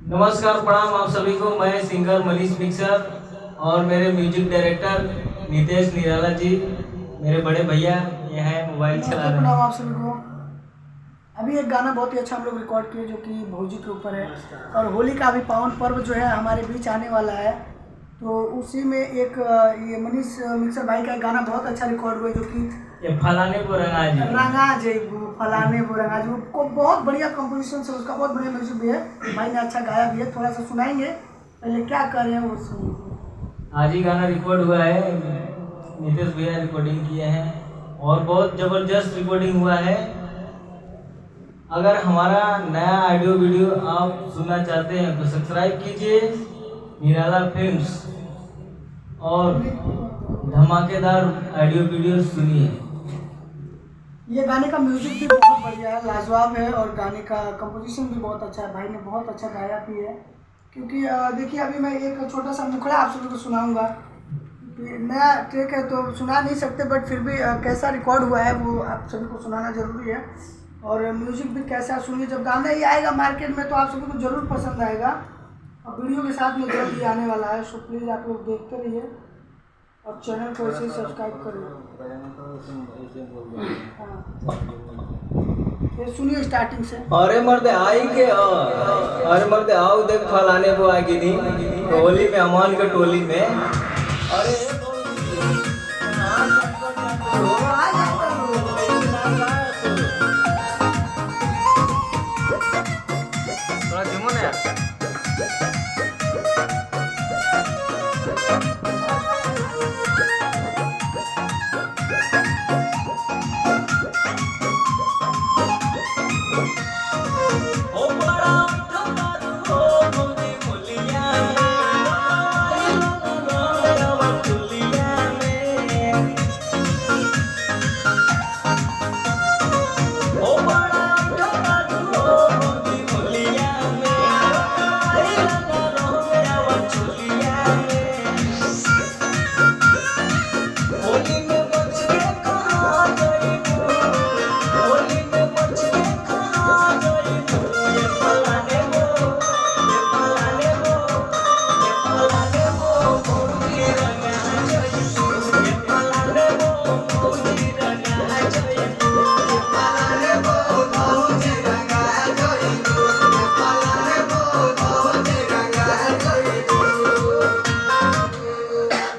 नमस्कार, प्रणाम आप सभी को। मैं सिंगर मनीष मिक्सर और मेरे म्यूजिक डायरेक्टर नितेश निराला जी, मेरे बड़े भैया ये हैं मोबाइल चला रहे प्रणाम हैं। आप सभी को। अभी एक गाना बहुत ही अच्छा हम लोग रिकॉर्ड किए जो कि भौजी के ऊपर है और होली का भी पावन पर्व जो है हमारे बीच आने वाला है, तो उसी में एक ये मनीष मिक्सर भाई का एक गाना बहुत अच्छा रिकॉर्ड हुआ है जो कि ये फलाने को रंगा जेबू फलाने वो रंगा जेबू को बहुत बढ़िया कंपोजिशन से, उसका बहुत बढ़िया म्यूजिक भी है, भाई ने अच्छा गाया भी है। थोड़ा सा सुनाएंगे, पहले क्या कर रहे हैं वो सुनिए। आज ही गाना रिकॉर्ड हुआ है, नितेश भैया रिकॉर्डिंग किए हैं और बहुत ज़बरदस्त रिकॉर्डिंग हुआ है। अगर हमारा नया ऑडियो वीडियो आप सुनना चाहते हैं तो सब्सक्राइब कीजिए निराला फिल्म्स और धमाकेदार ऑडियो वीडियो सुनिए। ये गाने का म्यूजिक भी बहुत बढ़िया है, लाजवाब है और गाने का कंपोजिशन भी बहुत अच्छा है, भाई ने बहुत अच्छा गाया भी है। क्योंकि देखिए अभी मैं एक छोटा सा मुखड़ा आप सभी को सुनाऊंगा, क्योंकि नया ट्रैक है तो सुना नहीं सकते, बट फिर भी कैसा रिकॉर्ड हुआ है वो आप सभी को सुनाना जरूरी है। और म्यूजिक भी कैसा सुनिए, जब गाना ये आएगा मार्केट में तो आप सभी को ज़रूर पसंद आएगा और वीडियो के साथ में जल्द ही आने वाला है। सो प्लीज़ आप लोग देखते रहिए और चैनल को ऐसे ही सब्सक्राइब करिए। ये सुनिए स्टार्टिंग से। अरे मर्द आई के अरे मर्द आओ देख फलाने को आगे नहीं होली में अमान के टोली में। अरे थोड़ा झूमो ना यार।